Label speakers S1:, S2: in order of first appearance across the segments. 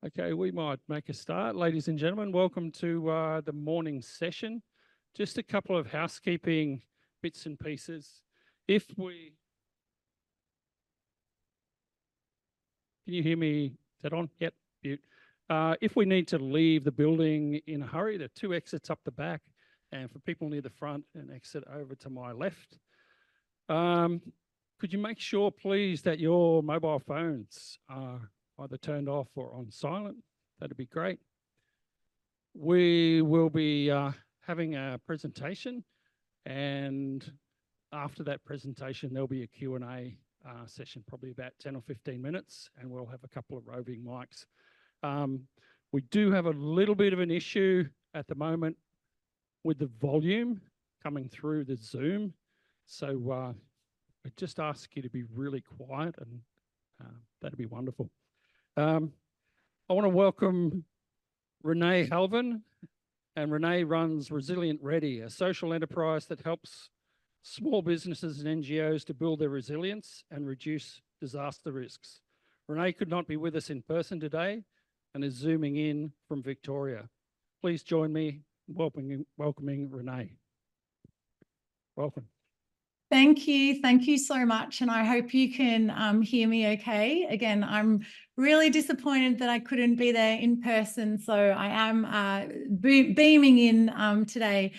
S1: Okay, we might make a start. Ladies and gentlemen, welcome to the morning session. Just a couple of housekeeping bits and pieces. Can you hear me? Is that on? Yep, mute. If we need to leave the building in a hurry, there are two exits up the back, and for people near the front, an exit over to my left. Could you make sure, please, that your mobile phones are either turned off or on silent? That'd be great. We will be having a presentation, and after that presentation, there'll be a Q&A session, probably about 10 or 15 minutes, and we'll have a couple of roving mics. We do have a little bit of an issue at the moment with the volume coming through the Zoom. So I just ask you to be really quiet, and that'd be wonderful. I want to welcome Renae Hanvin, and Renae runs Resilient Ready, a social enterprise that helps small businesses and NGOs to build their resilience and reduce disaster risks. Renae could not be with us in person today and is zooming in from Victoria. Please join me in welcoming Renae. Welcome.
S2: Thank you. Thank you so much. And I hope you can hear me okay. Again, I'm really disappointed that I couldn't be there in person. So I am beaming in today.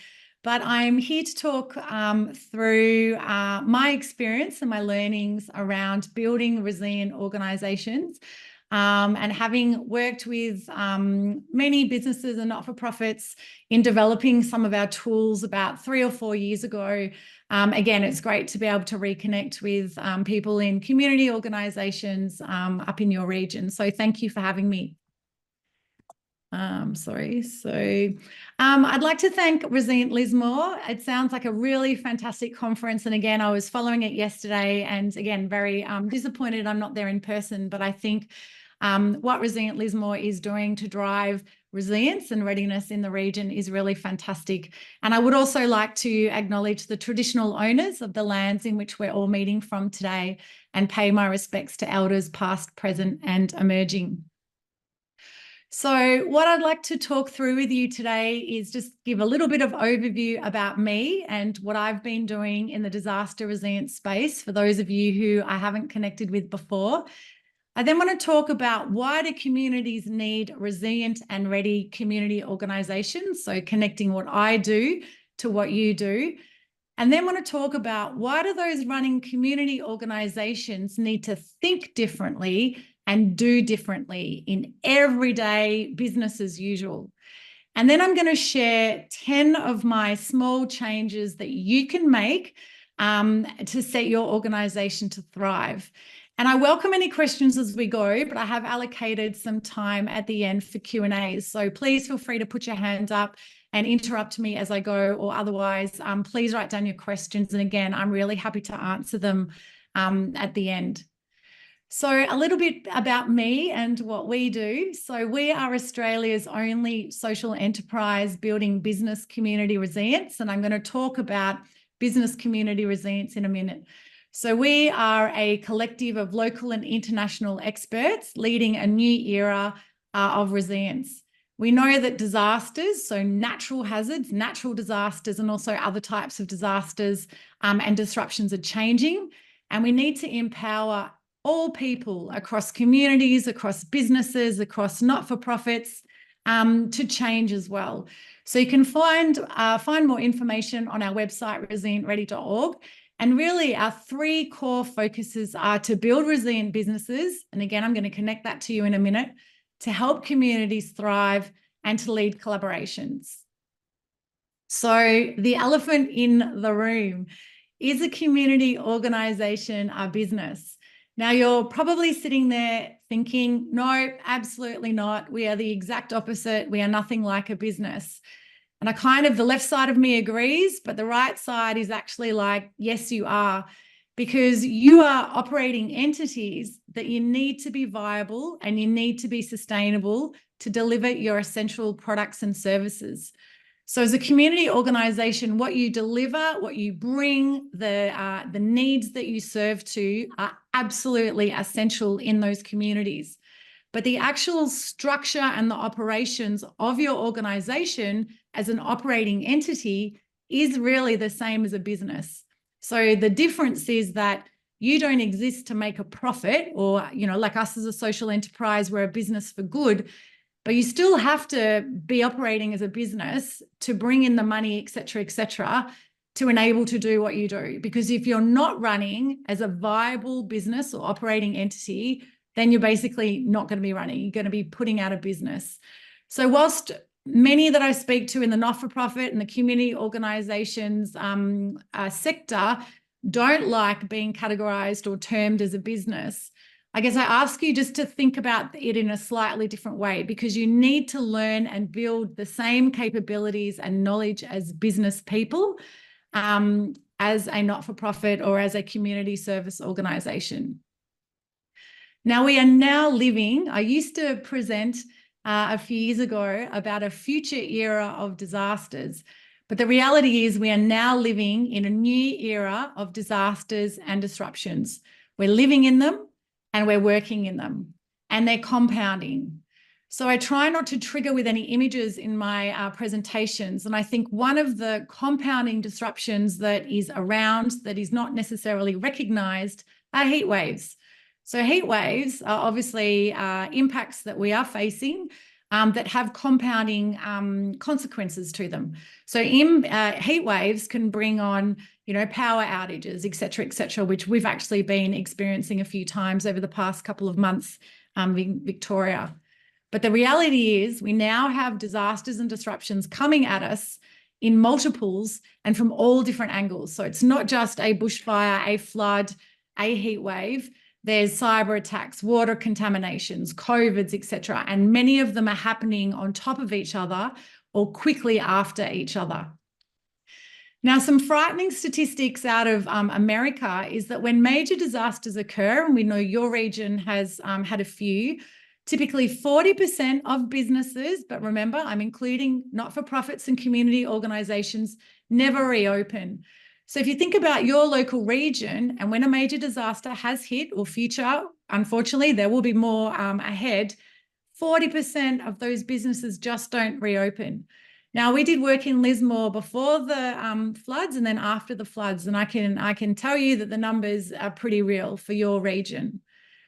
S2: But I'm here to talk through my experience and my learnings around building resilient organisations. And having worked with many businesses and not-for-profits in developing some of our tools about 3 or 4 years ago, again, it's great to be able to reconnect with people in community organisations up in your region. So thank you for having me. I'd like to thank Resilient Lismore. It sounds like a really fantastic conference. And again, I was following it yesterday, and again, very disappointed I'm not there in person, but I think what Resilient Lismore is doing to drive resilience and readiness in the region is really fantastic. And I would also like to acknowledge the traditional owners of the lands in which we're all meeting from today and pay my respects to elders past, present, and emerging. So what I'd like to talk through with you today is just give a little bit of overview about me and what I've been doing in the disaster resilience space for those of you who I haven't connected with before. I then want to talk about why do communities need resilient and ready community organisations, so connecting what I do to what you do. And then want to talk about why do those running community organisations need to think differently and do differently in everyday business as usual. And then I'm going to share 10 of my small changes that you can make to set your organisation to thrive. And I welcome any questions as we go, but I have allocated some time at the end for Q&As. So please feel free to put your hand up and interrupt me as I go, or otherwise, please write down your questions. And again, I'm really happy to answer them at the end. So a little bit about me and what we do. So we are Australia's only social enterprise building business community resilience. And I'm going to talk about business community resilience in a minute. So we are a collective of local and international experts leading a new era of resilience. We know that disasters, so natural hazards, natural disasters, and also other types of disasters and disruptions are changing. And we need to empower all people across communities, across businesses, across not-for-profits to change as well. So you can find more information on our website, resilientready.org. And really our 3 core focuses are to build resilient businesses. And again, I'm going to connect that to you in a minute, to help communities thrive and to lead collaborations. So the elephant in the room, is a community organisation a business? Now, you're probably sitting there thinking, no, absolutely not. We are the exact opposite. We are nothing like a business. And the left side of me agrees, but the right side is actually like, yes, you are, because you are operating entities that you need to be viable and you need to be sustainable to deliver your essential products and services. So as a community organisation, what you deliver, what you bring, the needs that you serve to are absolutely essential in those communities. but the actual structure and the operations of your organization as an operating entity is really the same as a business. So the difference is that you don't exist to make a profit, or, you know, like us as a social enterprise, we're a business for good, but you still have to be operating as a business to bring in the money, et cetera, to enable to do what you do. Because if you're not running as a viable business or operating entity, then you're basically not going to be running. You're going to be putting out of business. So whilst many that I speak to in the not-for-profit and the community organizations sector don't like being categorized or termed as a business, I guess I ask you just to think about it in a slightly different way, because you need to learn and build the same capabilities and knowledge as business people, as a not-for-profit or as a community service organization. Now, we are now living, I used to present a few years ago about a future era of disasters, but the reality is we are now living in a new era of disasters and disruptions. We're living in them and we're working in them, and they're compounding. So I try not to trigger with any images in my presentations. And I think one of the compounding disruptions that is around that is not necessarily recognized are heat waves. So heat waves are obviously impacts that we are facing that have compounding consequences to them. So heat waves can bring on, you know, power outages, et cetera, which we've actually been experiencing a few times over the past couple of months in Victoria. But the reality is we now have disasters and disruptions coming at us in multiples and from all different angles. So it's not just a bushfire, a flood, a heat wave. There's cyber attacks, water contaminations, COVIDs, et cetera. And many of them are happening on top of each other or quickly after each other. Now, some frightening statistics out of America is that when major disasters occur, and we know your region has had a few, typically 40% of businesses, but remember, I'm including not-for-profits and community organizations, never reopen. So if you think about your local region, and when a major disaster has hit or future, unfortunately, there will be more ahead, 40% of those businesses just don't reopen. Now, we did work in Lismore before the floods and then after the floods, and I can tell you that the numbers are pretty real for your region.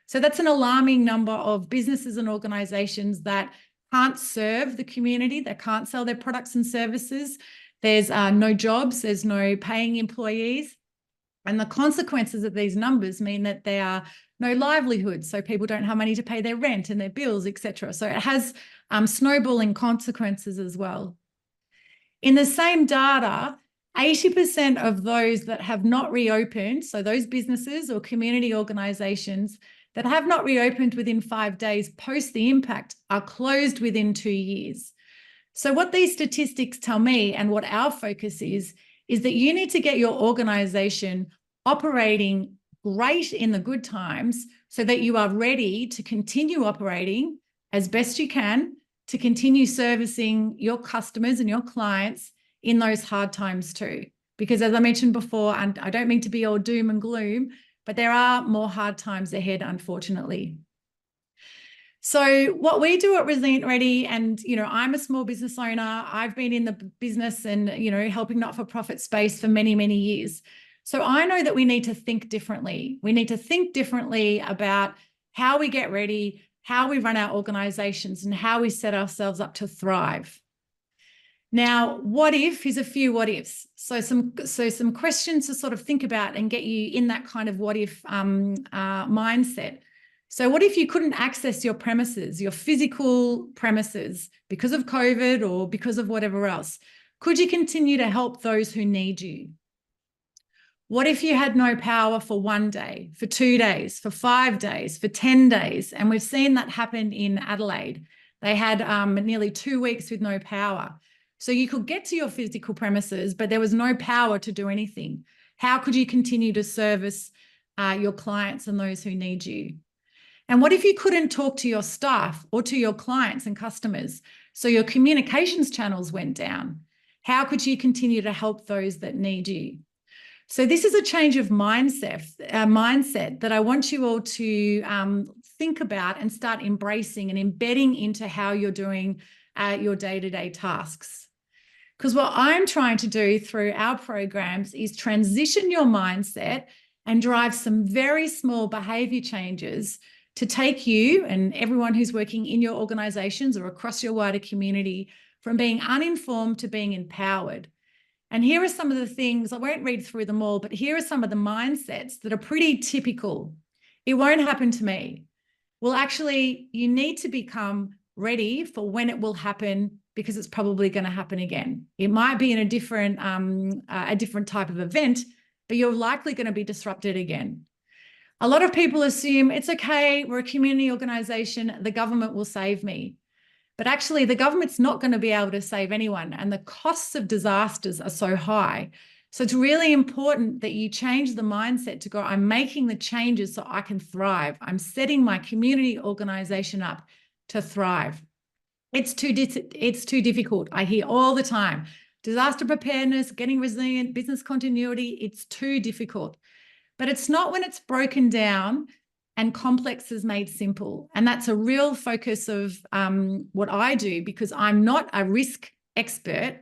S2: So that's an alarming number of businesses and organizations that can't serve the community, that can't sell their products and services. There's no jobs, there's no paying employees. And the consequences of these numbers mean that there are no livelihoods. So people don't have money to pay their rent and their bills, et cetera. So it has snowballing consequences as well. In the same data, 80% of those that have not reopened, so those businesses or community organizations that have not reopened within 5 days post the impact are closed within 2 years. So what these statistics tell me, and what our focus is that you need to get your organization operating great in the good times so that you are ready to continue operating as best you can to continue servicing your customers and your clients in those hard times too. Because as I mentioned before, and I don't mean to be all doom and gloom, but there are more hard times ahead, unfortunately. So what we do at Resilient Ready, and, you know, I'm a small business owner. I've been in the business and, you know, helping not-for-profit space for many, many years. So I know that we need to think differently. We need to think differently about how we get ready, how we run our organizations, and how we set ourselves up to thrive. Now, what if, here's a few what ifs. So some questions to sort of think about and get you in that kind of what if mindset. So what if you couldn't access your premises, your physical premises, because of COVID or because of whatever else? Could you continue to help those who need you? What if you had no power for 1 day, for 2 days, for 5 days, for 10 days? And we've seen that happen in Adelaide. They had nearly 2 weeks with no power. So you could get to your physical premises, but there was no power to do anything. How could you continue to service your clients and those who need you? And what if you couldn't talk to your staff or to your clients and customers? So your communications channels went down. How could you continue to help those that need you? So this is a change of mindset that I want you all to think about and start embracing and embedding into how you're doing your day-to-day tasks. Because what I'm trying to do through our programs is transition your mindset and drive some very small behavior changes to take you and everyone who's working in your organizations or across your wider community from being uninformed to being empowered. And here are some of the things, I won't read through them all, but here are some of the mindsets that are pretty typical. It won't happen to me. Well, actually, you need to become ready for when it will happen, because it's probably going to happen again. It might be in a different type of event, but you're likely going to be disrupted again. A lot of people assume it's okay, we're a community organisation, the government will save me. But actually, the government's not going to be able to save anyone, and the costs of disasters are so high. So it's really important that you change the mindset to go, I'm making the changes so I can thrive. I'm setting my community organisation up to thrive. It's too difficult. I hear all the time, disaster preparedness, getting resilient, business continuity, it's too difficult. But it's not when it's broken down and complex is made simple. And that's a real focus of what I do, because I'm not a risk expert.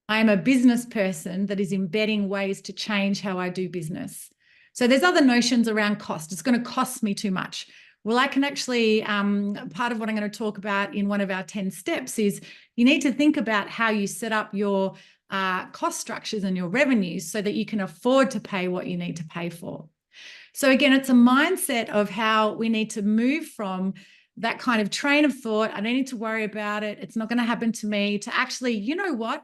S2: I am a business person that is embedding ways to change how I do business. So there's other notions around cost. It's going to cost me too much. Well, I can actually, part of what I'm going to talk about in one of our 10 steps is you need to think about how you set up your cost structures and your revenues so that you can afford to pay what you need to pay for. So again, it's a mindset of how we need to move from that kind of train of thought, I don't need to worry about it, it's not going to happen to me, to actually, you know what?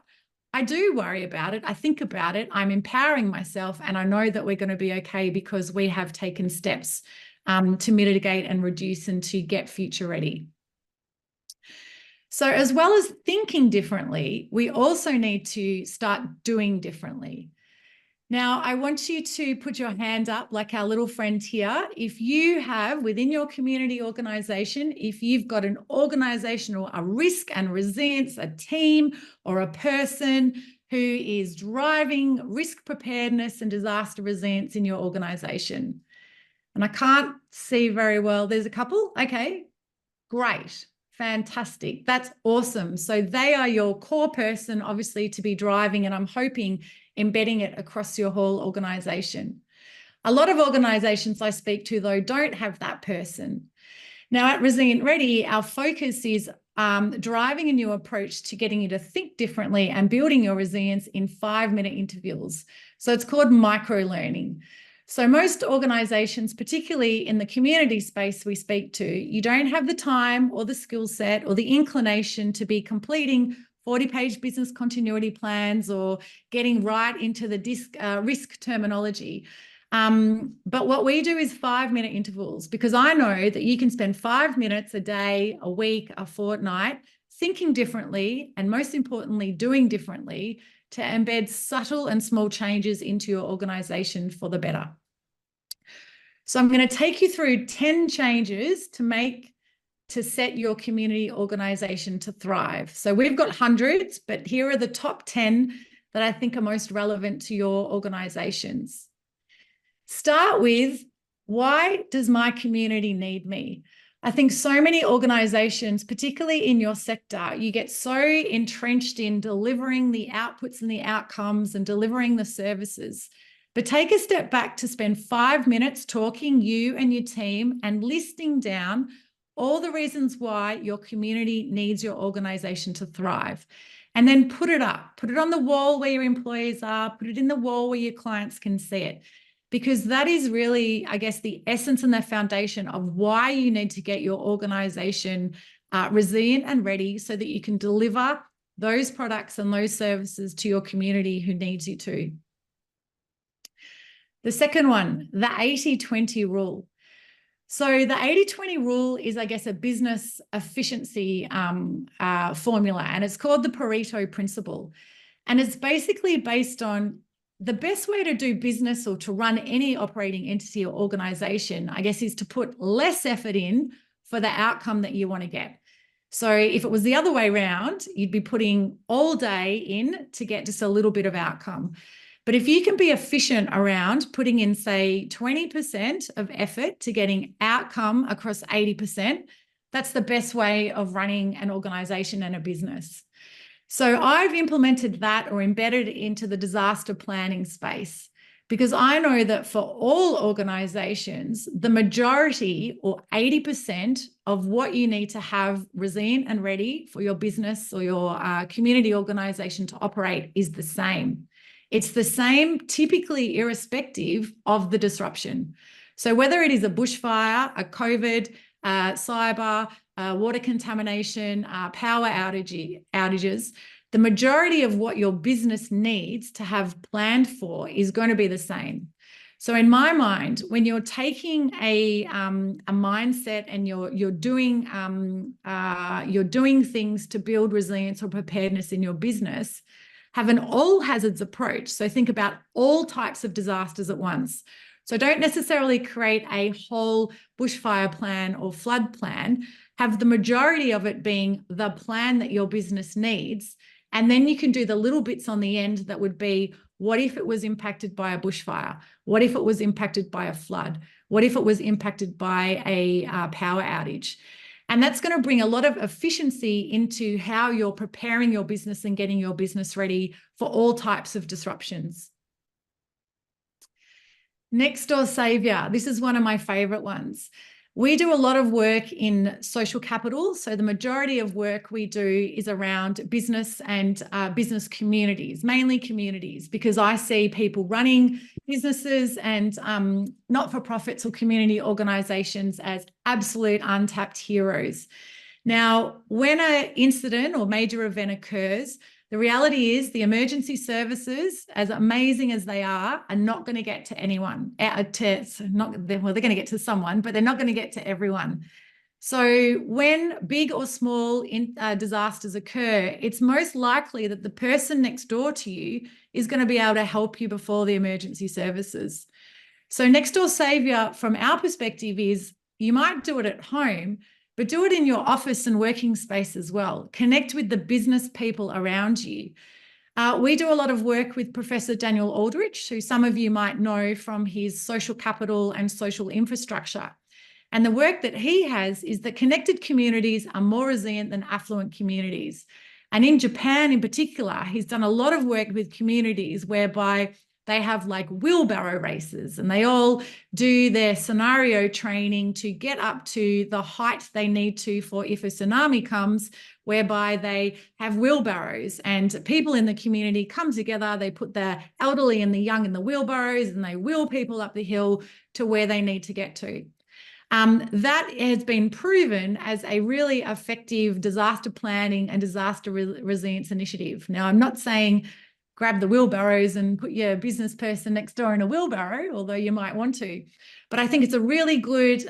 S2: I do worry about it. I think about it. I'm empowering myself, and I know that we're going to be okay because we have taken steps to mitigate and reduce and to get future ready. So as well as thinking differently, we also need to start doing differently. Now, I want you to put your hand up like our little friend here. If you have within your community organisation, if you've got an organisation or a risk and resilience, a team or a person who is driving risk preparedness and disaster resilience in your organisation. And I can't see very well. There's a couple. Okay, great. Fantastic. That's awesome. So they are your core person, obviously, to be driving, and I'm hoping embedding it across your whole organisation. A lot of organisations I speak to, though, don't have that person. Now, at Resilient Ready, our focus is driving a new approach to getting you to think differently and building your resilience in 5-minute intervals. So it's called micro-learning. So most organisations, particularly in the community space we speak to, you don't have the time or the skill set or the inclination to be completing 40-page business continuity plans or getting right into the risk terminology. But what we do is 5-minute intervals, because I know that you can spend 5 minutes a day, a week, a fortnight, thinking differently, and most importantly, doing differently, to embed subtle and small changes into your organisation for the better. So I'm going to take you through 10 changes to set your community organisation to thrive. So we've got hundreds, but here are the top 10 that I think are most relevant to your organisations. Start with, why does my community need me? I think so many organisations, particularly in your sector, you get so entrenched in delivering the outputs and the outcomes and delivering the services. But take a step back to spend 5 minutes talking, you and your team, and listing down all the reasons why your community needs your organisation to thrive. And then put it up, put it on the wall where your employees are, put it in the wall where your clients can see it. Because that is really, I guess, the essence and the foundation of why you need to get your organisation resilient and ready so that you can deliver those products and those services to your community who needs you to. The second one, the 80-20 rule. So the 80-20 rule is, I guess, a business efficiency formula, and it's called the Pareto principle. And it's basically based on the best way to do business or to run any operating entity or organization, I guess, is to put less effort in for the outcome that you want to get. So if it was the other way around, you'd be putting all day in to get just a little bit of outcome. But if you can be efficient around putting in, say, 20% of effort to getting outcome across 80%, that's the best way of running an organization and a business. So I've implemented that or embedded it into the disaster planning space, because I know that for all organizations, the majority or 80% of what you need to have resilient and ready for your business or your community organization to operate is the same. It's the same, typically irrespective of the disruption. So whether it is a bushfire, a COVID, cyber, water contamination, power outages, the majority of what your business needs to have planned for is going to be the same. So in my mind, when you're taking a mindset and you're doing things to build resilience or preparedness in your business, have an all hazards approach. So think about all types of disasters at once. So don't necessarily create a whole bushfire plan or flood plan. Have the majority of it being the plan that your business needs. And then you can do the little bits on the end that would be, what if it was impacted by a bushfire? What if it was impacted by a flood? What if it was impacted by a power outage? And that's going to bring a lot of efficiency into how you're preparing your business and getting your business ready for all types of disruptions. Next door savior. This is one of my favorite ones. We do a lot of work in social capital. So the majority of work we do is around business and business communities, mainly communities, because I see people running businesses and not-for-profits or community organizations as absolute untapped heroes. Now, when an incident or major event occurs, the reality is the emergency services, as amazing as they are not going to get to anyone. They're going to get to someone, but they're not going to get to everyone. So when big or small disasters occur, it's most likely that the person next door to you is going to be able to help you before the emergency services. So next door savior from our perspective is, you might do it at home, but do it in your office and working space as well. Connect with the business people around you. We do a lot of work with Professor Daniel Aldrich, who some of you might know from his social capital and social infrastructure. And the work that he has is that connected communities are more resilient than affluent communities. And in Japan in particular, he's done a lot of work with communities whereby they have like wheelbarrow races, and they all do their scenario training to get up to the height they need to for if a tsunami comes, whereby they have wheelbarrows and people in the community come together. They put the elderly and the young in the wheelbarrows and they wheel people up the hill to where they need to get to. That has been proven as a really effective disaster planning and disaster resilience initiative. Now, I'm not saying grab the wheelbarrows and put your business person next door in a wheelbarrow, although you might want to. But I think it's a really good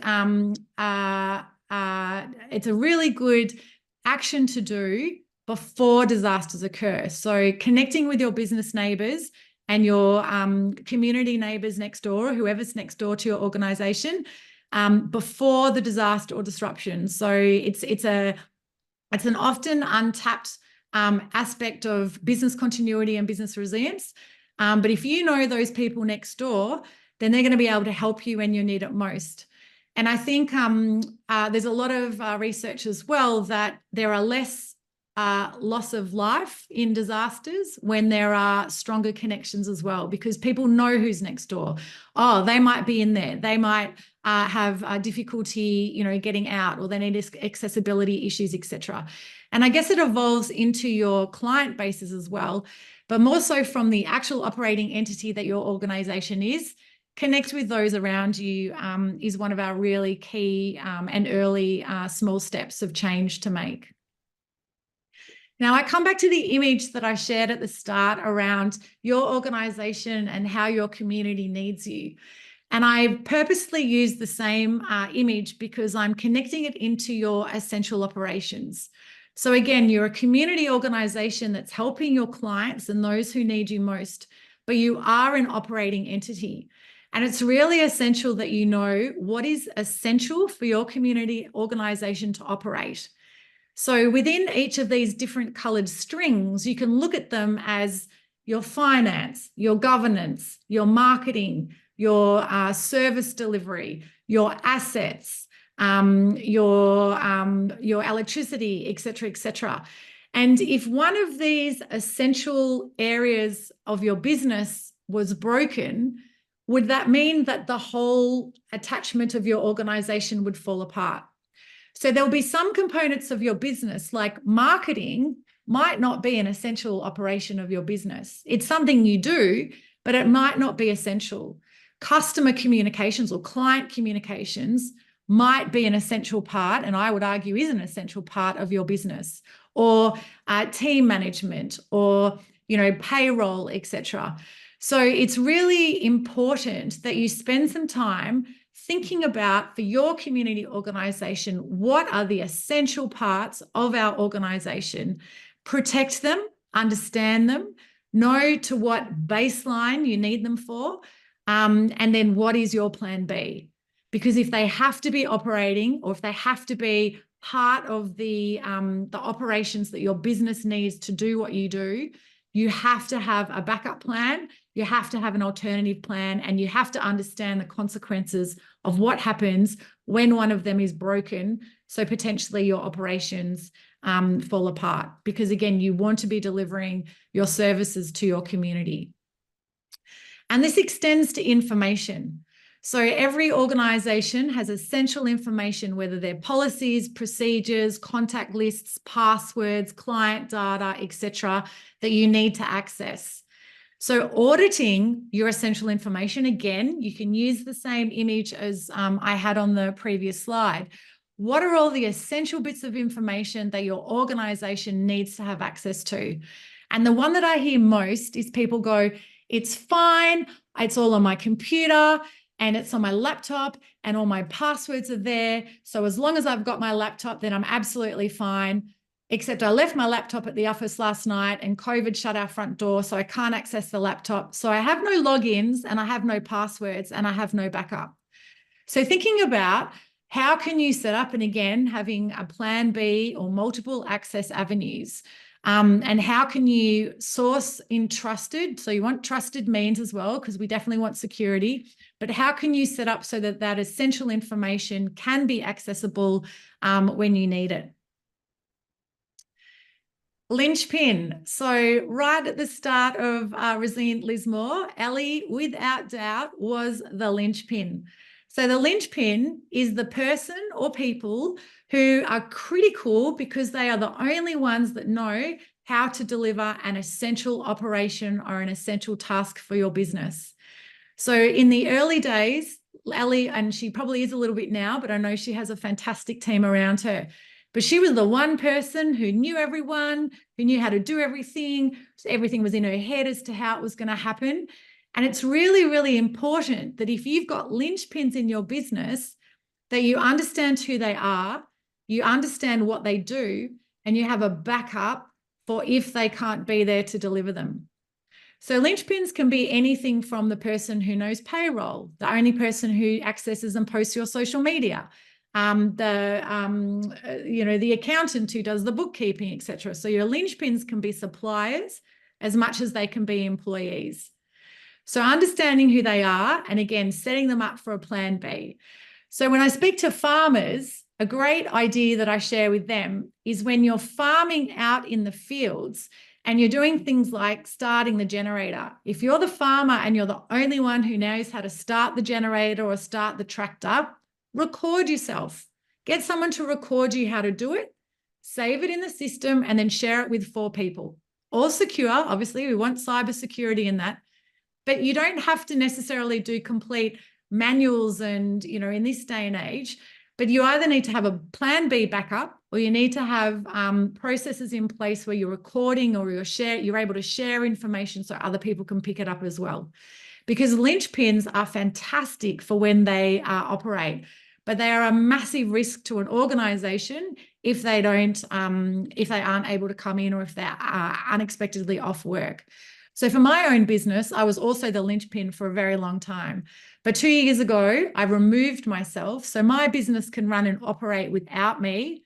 S2: action to do before disasters occur. So connecting with your business neighbours and your community neighbours next door, whoever's next door to your organisation, before the disaster or disruption. So it's an often untapped aspect of business continuity and business resilience. But if you know those people next door, then they're going to be able to help you when you need it most. And I think there's a lot of research as well that there are less loss of life in disasters when there are stronger connections as well, because people know who's next door. Oh, they might be in there. They might have difficulty, getting out, or they need accessibility issues, etc. And I guess it evolves into your client bases as well, but more so from the actual operating entity that your organization is. Connect with those around you is one of our really key and early small steps of change to make. Now, I come back to the image that I shared at the start around your organization and how your community needs you. And I purposely use the same image because I'm connecting it into your essential operations. So again, you're a community organization that's helping your clients and those who need you most, but you are an operating entity. And it's really essential that you know what is essential for your community organization to operate. So within each of these different colored strings, you can look at them as your finance, your governance, your marketing, your service delivery, your assets, your electricity, et cetera, et cetera. And if one of these essential areas of your business was broken, would that mean that the whole attachment of your organization would fall apart? So there'll be some components of your business, like marketing might not be an essential operation of your business. It's something you do, but it might not be essential. Customer communications or client communications might be an essential part, and I would argue is an essential part of your business, or team management, or payroll, etc. So it's really important that you spend some time thinking about, for your community organization, what are the essential parts of our organization. Protect them, understand them, know to what baseline you need them for, and then what is your plan B? Because if they have to be operating, or if they have to be part of the operations that your business needs to do what you do, you have to have a backup plan, you have to have an alternative plan, and you have to understand the consequences of what happens when one of them is broken. So potentially your operations fall apart, because again, you want to be delivering your services to your community. And this extends to information. So every organization has essential information, whether they're policies, procedures, contact lists, passwords, client data, etc., that you need to access. So auditing your essential information, again, you can use the same image as I had on the previous slide. What are all the essential bits of information that your organization needs to have access to? And the one that I hear most is people go, it's fine, it's all on my computer, and it's on my laptop, and all my passwords are there. So as long as I've got my laptop, then I'm absolutely fine. Except I left my laptop at the office last night and COVID shut our front door, so I can't access the laptop. So I have no logins, and I have no passwords, and I have no backup. So thinking about how can you set up, and again, having a plan B or multiple access avenues, and how can you source in trusted? So you want trusted means as well, because we definitely want security, but how can you set up so that that essential information can be accessible when you need it? Linchpin. So right at the start of Resilient Lismore, Ellie, without doubt, was the linchpin. So the linchpin is the person or people who are critical because they are the only ones that know how to deliver an essential operation or an essential task for your business. So in the early days, Ellie, and she probably is a little bit now, but I know she has a fantastic team around her. But she was the one person who knew everyone, who knew how to do everything. So everything was in her head as to how it was going to happen. And it's really, really important that if you've got linchpins in your business, that you understand who they are, you understand what they do, and you have a backup for if they can't be there to deliver them. So linchpins can be anything from the person who knows payroll, the only person who accesses and posts your social media, the accountant who does the bookkeeping, etc. So your linchpins can be suppliers as much as they can be employees. So understanding who they are, and again, setting them up for a plan B. So when I speak to farmers, a great idea that I share with them is when you're farming out in the fields and you're doing things like starting the generator. If you're the farmer and you're the only one who knows how to start the generator or start the tractor, record yourself. Get someone to record you how to do it, save it in the system, and then share it with 4 people. All secure, obviously, we want cybersecurity in that, but you don't have to necessarily do complete manuals and, in this day and age, but you either need to have a plan B backup, or you need to have processes in place where you're recording or you're able to share information so other people can pick it up as well. Because linchpins are fantastic for when they operate, but they are a massive risk to an organization if they aren't able to come in, or if they're unexpectedly off work. So for my own business, I was also the linchpin for a very long time. But 2 years ago, I removed myself. So my business can run and operate without me,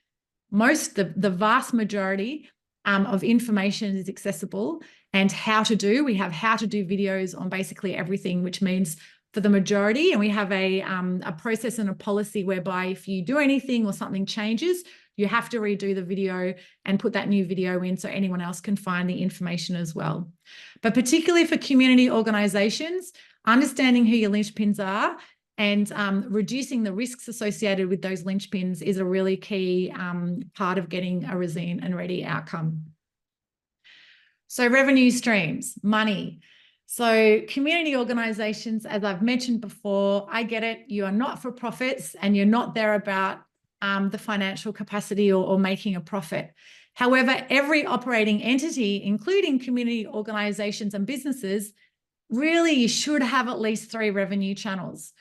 S2: the vast majority, of information is accessible and how to do. We have how to do videos on basically everything, which means for the majority, and we have a process and a policy whereby if you do anything or something changes, you have to redo the video and put that new video in so anyone else can find the information as well. But particularly for community organisations, understanding who your linchpins are and reducing the risks associated with those linchpins is a really key part of getting a resilient and ready outcome. So revenue streams, money. So community organisations, as I've mentioned before, I get it, you are not for profits and you're not there about the financial capacity or making a profit. However, every operating entity, including community organisations and businesses, really you should have at least 3 revenue channels.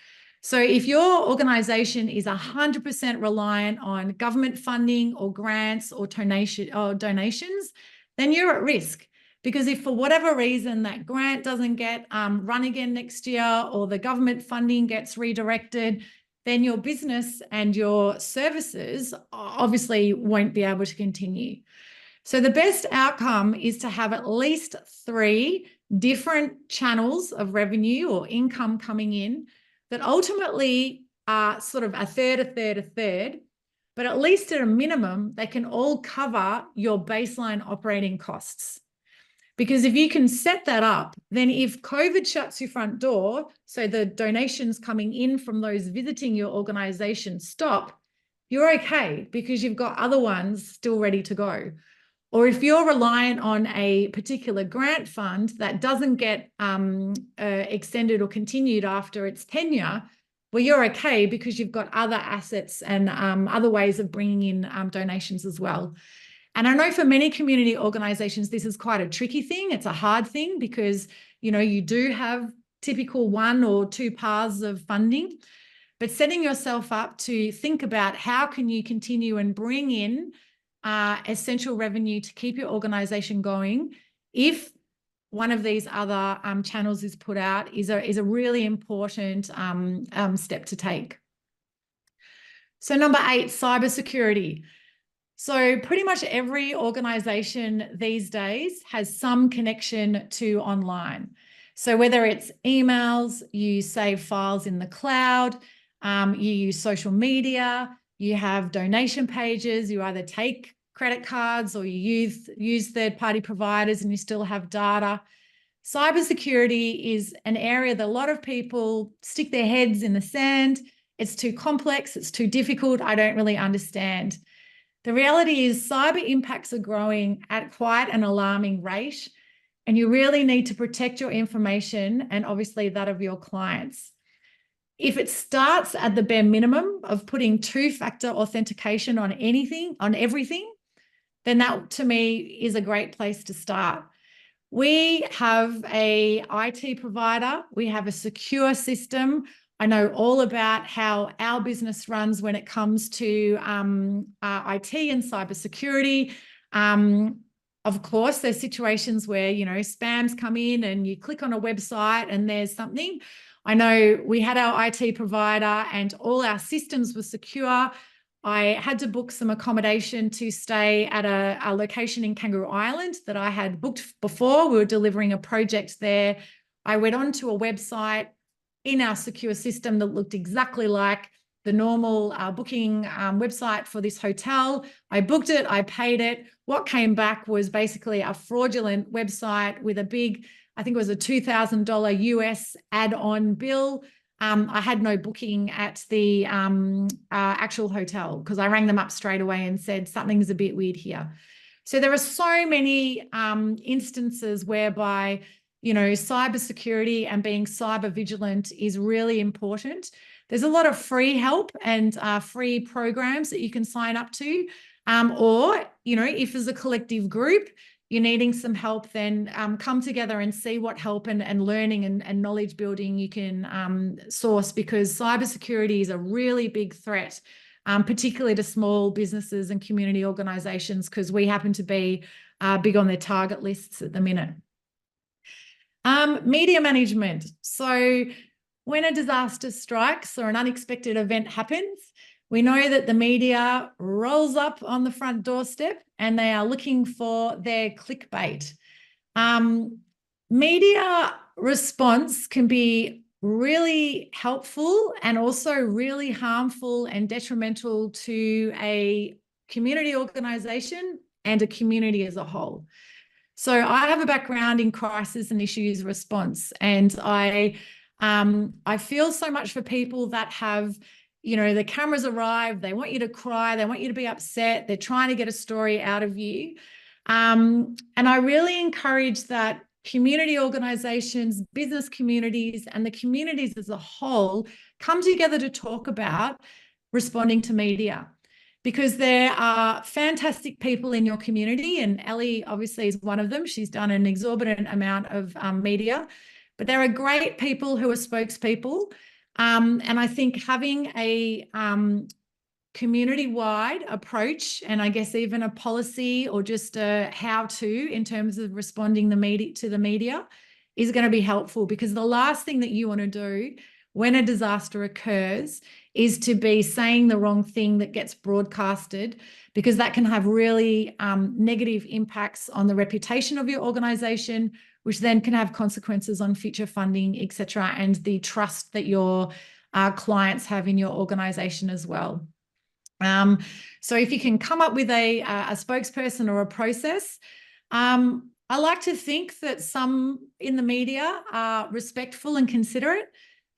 S2: So if your organisation is 100% reliant on government funding or grants or donations, then you're at risk. Because if for whatever reason that grant doesn't get run again next year or the government funding gets redirected, then your business and your services obviously won't be able to continue. So the best outcome is to have at least 3 different channels of revenue or income coming in that ultimately are sort of a third, but at least at a minimum, they can all cover your baseline operating costs. Because if you can set that up, then if COVID shuts your front door, so the donations coming in from those visiting your organisation stop, you're okay because you've got other ones still ready to go. Or if you're reliant on a particular grant fund that doesn't get extended or continued after its tenure, well, you're okay because you've got other assets and other ways of bringing in donations as well. And I know for many community organisations, this is quite a tricky thing. It's a hard thing because, you know, you do have typical 1 or 2 paths of funding, but setting yourself up to think about how can you continue and bring in essential revenue to keep your organisation going if one of these other channels is put out is a really important step to take. So number 8, cybersecurity. So pretty much every organisation these days has some connection to online. So whether it's emails, you save files in the cloud, you use social media, you have donation pages, you either take credit cards or you use third-party providers and you still have data. Cybersecurity is an area that a lot of people stick their heads in the sand. It's too complex, it's too difficult, I don't really understand. The reality is cyber impacts are growing at quite an alarming rate, and you really need to protect your information and obviously that of your clients. If it starts at the bare minimum of putting 2-factor authentication on everything, then that to me is a great place to start. We have a IT provider, we have a secure system. I know all about how our business runs when it comes to IT and cybersecurity. Of course, there's situations where, you know, spams come in and you click on a website and there's something. I know we had our IT provider and all our systems were secure. I had to book some accommodation to stay at a location in Kangaroo Island that I had booked before. We were delivering a project there. I went onto a website in our secure system that looked exactly like the normal booking website for this hotel. I booked it, I paid it. What came back was basically a fraudulent website with a big, I think it was a $2,000 US add-on bill. I had no booking at the actual hotel because I rang them up straight away and said something's a bit weird here. So there are so many instances whereby, you know, cybersecurity and being cyber vigilant is really important. There's a lot of free help and free programs that you can sign up to. Or, you know, if as a collective group, you're needing some help, then come together and see what help and learning and knowledge building you can source, because cybersecurity is a really big threat, particularly to small businesses and community organisations, because we happen to be big on their target lists at the minute. Media management. So when a disaster strikes or an unexpected event happens, We know that the media rolls up on the front doorstep and they are looking for their clickbait. Media response can be really helpful and also really harmful and detrimental to a community organization and a community as a whole. So I have a background in crisis and issues response, and I feel so much for people that have, you know, the cameras arrive, they want you to cry, they want you to be upset, they're trying to get a story out of you. And I really encourage that community organizations, business communities, and the communities as a whole come together to talk about responding to media, because there are fantastic people in your community, and Ellie obviously is one of them. She's done an exorbitant amount of media, but there are great people who are spokespeople. And I think having a community-wide approach, and I guess even a policy or just a how-to in terms of responding to the media is going to be helpful, because the last thing that you want to do when a disaster occurs is to be saying the wrong thing that gets broadcasted, because that can have really negative impacts on the reputation of your organization, which then can have consequences on future funding, etc., and the trust that your clients have in your organization as well. So if you can come up with a spokesperson or a process, I like to think that some in the media are respectful and considerate.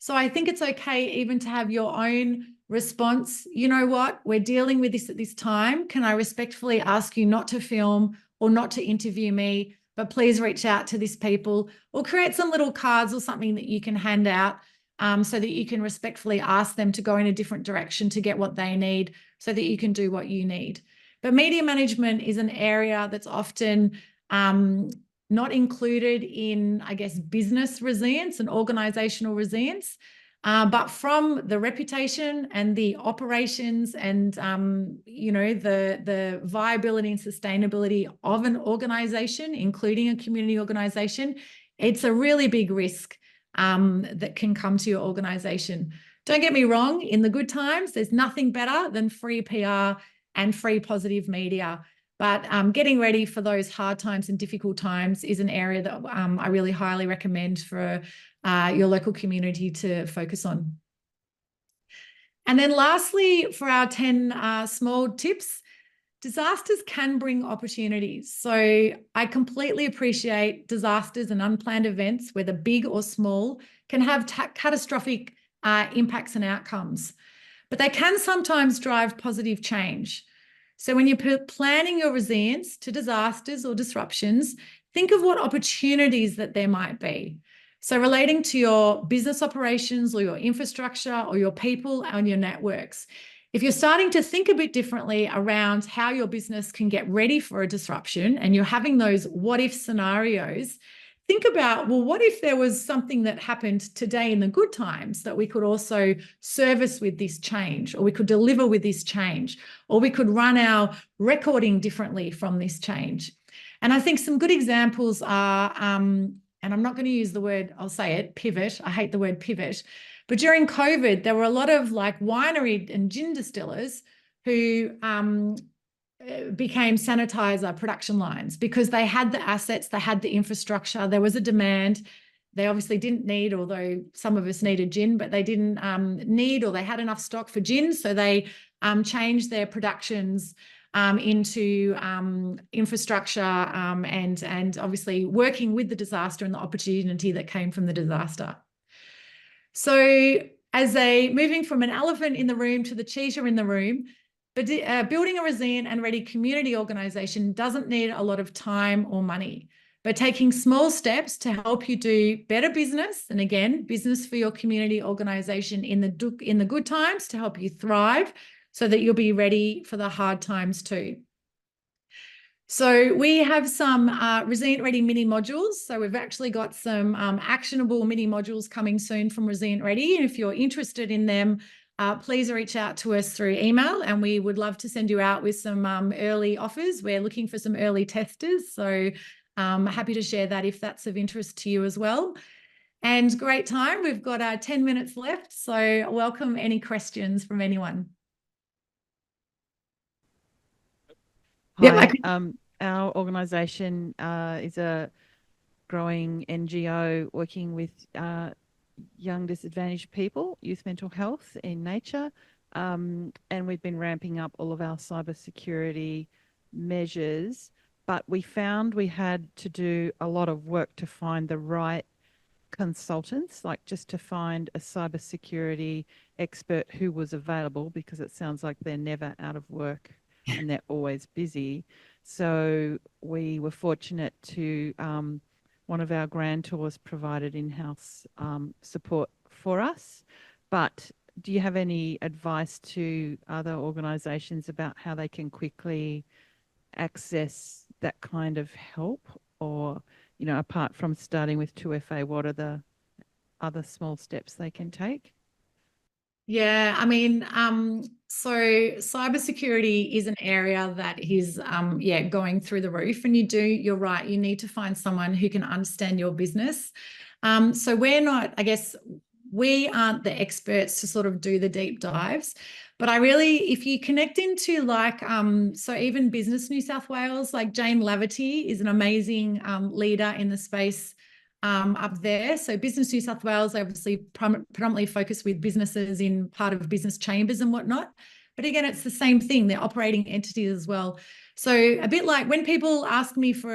S2: So I think it's okay even to have your own response. You know what, we're dealing with this at this time. Can I respectfully ask you not to film or not to interview me, but please reach out to these people, or create some little cards or something that you can hand out so that you can respectfully ask them to go in a different direction to get what they need so that you can do what you need. But media management is an area that's often not included in, I guess, business resilience and organizational resilience. But from the reputation and the operations and, you know, the viability and sustainability of an organization, including a community organization, it's a really big risk that can come to your organization. Don't get me wrong, in the good times, there's nothing better than free PR and free positive media. But getting ready for those hard times and difficult times is an area that I really highly recommend for your local community to focus on. And then lastly, for our 10 small tips, disasters can bring opportunities. So I completely appreciate disasters and unplanned events, whether big or small, can have catastrophic impacts and outcomes, but they can sometimes drive positive change. So when you're planning your resilience to disasters or disruptions, think of what opportunities that there might be. So relating to your business operations or your infrastructure or your people and your networks. If you're starting to think a bit differently around how your business can get ready for a disruption, and you're having those what if scenarios, think about, well, what if there was something that happened today in the good times that we could also service with this change, or we could deliver with this change, or we could run our recording differently from this change? And I think some good examples are, and I'm not going to use the word, I'll say it, pivot. I hate the word pivot. But during COVID, there were a lot of like winery and gin distillers who became sanitizer production lines, because they had the assets, they had the infrastructure, there was a demand. They obviously didn't need, although some of us needed gin, but they didn't need, or they had enough stock for gin. So they changed their productions into infrastructure and obviously working with the disaster and the opportunity that came from the disaster. So as moving from an elephant in the room to the cheetah in the room, but building a resilient and ready community organisation doesn't need a lot of time or money, but taking small steps to help you do better business, and again, business for your community organisation in the good times to help you thrive, so that you'll be ready for the hard times too. So we have some Resilient Ready mini modules. So we've actually got some actionable mini modules coming soon from Resilient Ready. And if you're interested in them, please reach out to us through email, and we would love to send you out with some early offers. We're looking for some early testers, so happy to share that if that's of interest to you as well. And great time. We've got 10 minutes left, so welcome any questions from anyone. Yep,
S3: Hi. Our organisation is a growing NGO working with young disadvantaged people, youth mental health in nature, and we've been ramping up all of our cybersecurity measures. But we found we had to do a lot of work to find the right consultants, like just to find a cybersecurity expert who was available, because it sounds like they're never out of work and they're always busy. So we were fortunate to one of our grand tours provided in-house support for us. But do you have any advice to other organisations about how they can quickly access that kind of help? Or, you know, apart from starting with 2FA, what are the other small steps they can take?
S2: Yeah, I mean, so cybersecurity is an area that is, going through the roof. And you're right, you need to find someone who can understand your business. So we aren't the experts to sort of do the deep dives, but if you connect into so even Business New South Wales, like Jane Laverty is an amazing leader in the space up there. So Business New South Wales obviously predominantly focus with businesses in part of business chambers and whatnot. But again, it's the same thing. They're operating entities as well. So a bit like when people ask me for,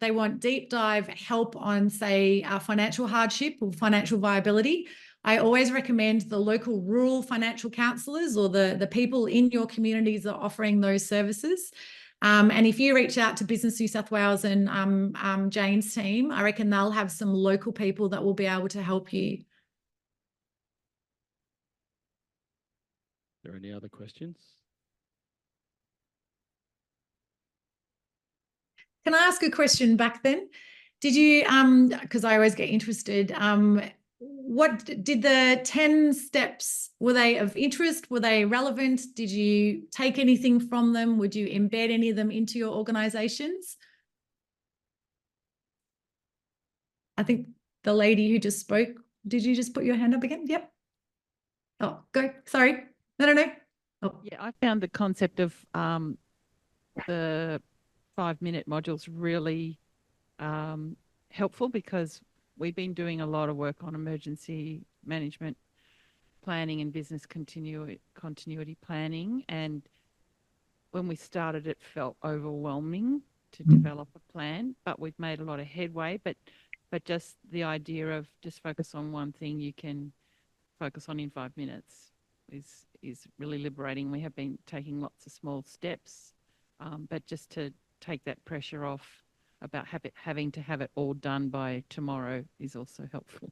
S2: they want deep dive help on, say, financial hardship or financial viability, I always recommend the local rural financial counsellors or the people in your communities that are offering those services. And if you reach out to Business New South Wales and Jane's team, I reckon they'll have some local people that will be able to help you.
S1: Are there any other questions?
S2: Can I ask a question back then? Did you, because I always get interested, what did the 10 steps, were they of interest? Were they relevant? Did you take anything from them? Would you embed any of them into your organizations? I think the lady who just spoke, did you just put your hand up again? Yep. Oh, go. Sorry. No. Oh.
S3: Yeah, I found the concept of the 5-minute modules really helpful, because we've been doing a lot of work on emergency management planning and business continuity planning. And when we started, it felt overwhelming to develop a plan, but we've made a lot of headway. But just the idea of just focus on one thing you can focus on in 5 minutes is really liberating. We have been taking lots of small steps, but just to take that pressure off about having to have it all done by tomorrow is also helpful.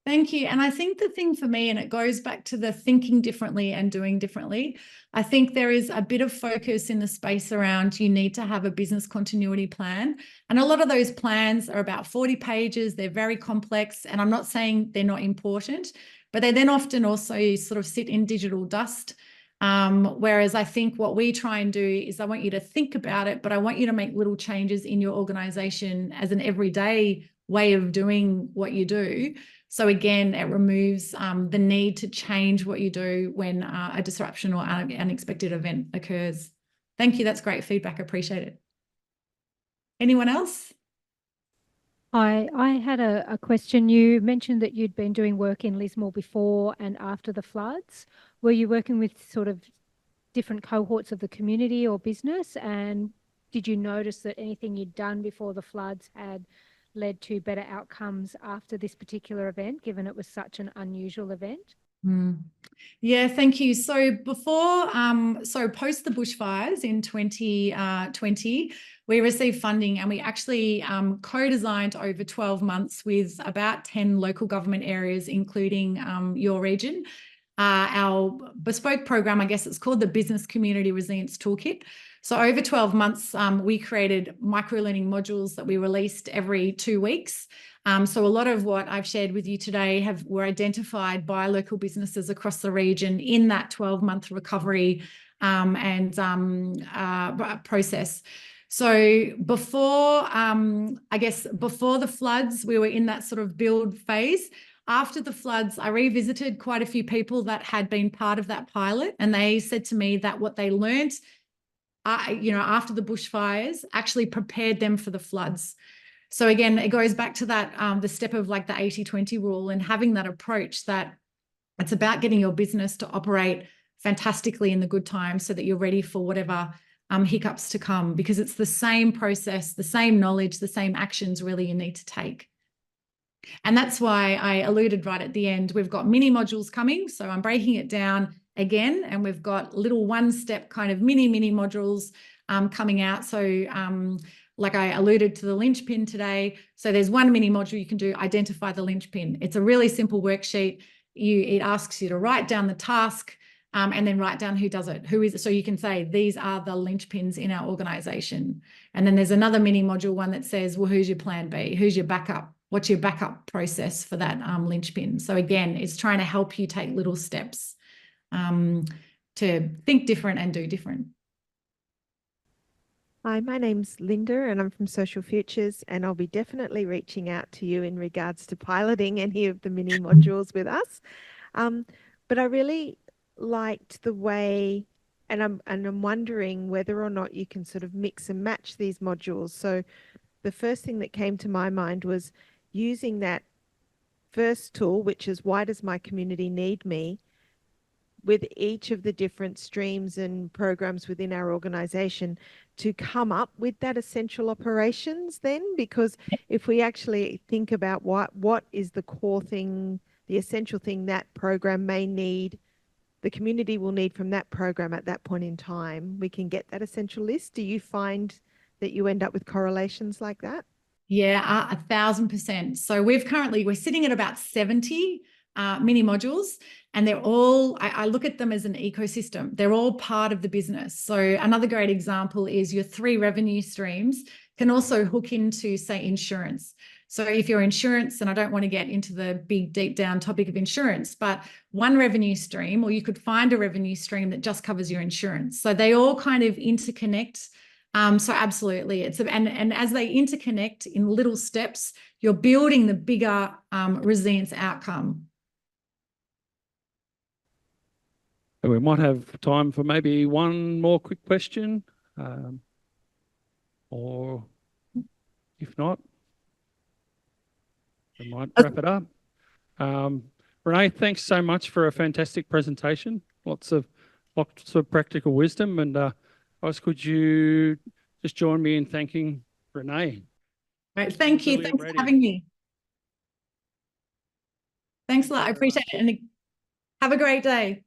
S2: Thank you. And I think the thing for me, and it goes back to the thinking differently and doing differently, I think there is a bit of focus in the space around you need to have a business continuity plan. And a lot of those plans are about 40 pages. They're very complex. And I'm not saying they're not important, but they then often also sort of sit in digital dust. Whereas I think what we try and do is I want you to think about it, but I want you to make little changes in your organization as an everyday way of doing what you do. So again, it removes the need to change what you do when a disruption or unexpected event occurs. Thank you. That's great feedback. I appreciate it. Anyone else?
S4: Hi, I had a question. You mentioned that you'd been doing work in Lismore before and after the floods. Were you working with sort of different cohorts of the community or business? And did you notice that anything you'd done before the floods had led to better outcomes after this particular event, given it was such an unusual event?
S2: Yeah, thank you. So post the bushfires in 2020, we received funding, and we actually co-designed over 12 months with about 10 local government areas, including your region. Our bespoke program, I guess it's called the Business Community Resilience Toolkit. So over 12 months, we created micro-learning modules that we released every 2 weeks. So a lot of what I've shared with you today were identified by local businesses across the region in that 12-month recovery process. So before the floods, we were in that sort of build phase. After the floods, I revisited quite a few people that had been part of that pilot, and they said to me that what they learned after the bushfires, actually prepared them for the floods. So again, it goes back to that, the step of like the 80-20 rule and having that approach that it's about getting your business to operate fantastically in the good times so that you're ready for whatever hiccups to come, because it's the same process, the same knowledge, the same actions really you need to take. And that's why I alluded right at the end, we've got mini modules coming. So I'm breaking it down again, and we've got little one-step kind of mini modules coming out. So like I alluded to the linchpin today. So there's one mini module you can do, identify the linchpin. It's a really simple worksheet. It asks you to write down the task and then write down who does it, who is it. So you can say, these are the linchpins in our organization. And then there's another mini module one that says, well, who's your plan B? Who's your backup? What's your backup process for that linchpin? So again, it's trying to help you take little steps to think different and do different.
S5: Hi, my name's Linda and I'm from Social Futures, and I'll be definitely reaching out to you in regards to piloting any of the mini modules with us. But I really liked the way, and I'm wondering whether or not you can sort of mix and match these modules. So the first thing that came to my mind was using that first tool, which is why does my community need me, with each of the different streams and programs within our organization to come up with that essential operations then, because if we actually think about what is the core thing, the essential thing that program may need, the community will need from that program at that point in time, we can get that essential list. Do you find that you end up with correlations like that?
S2: Yeah, 1,000%. So we're sitting at about 70 mini modules, and they're all, I look at them as an ecosystem. They're all part of the business. So another great example is your 3 revenue streams can also hook into, say, insurance. So if you're insurance, and I don't want to get into the big deep down topic of insurance, but one revenue stream, or you could find a revenue stream that just covers your insurance. So they all kind of interconnect. So absolutely, and as they interconnect in little steps, you're building the bigger resilience outcome.
S1: We might have time for maybe one more quick question, or if not, we might wrap it up. Renae, thanks so much for a fantastic presentation. Lots of practical wisdom, and could you just join me in thanking Renae?
S2: Right, thank you. Thanks for having me. Thanks a lot. I appreciate it. And have a great day.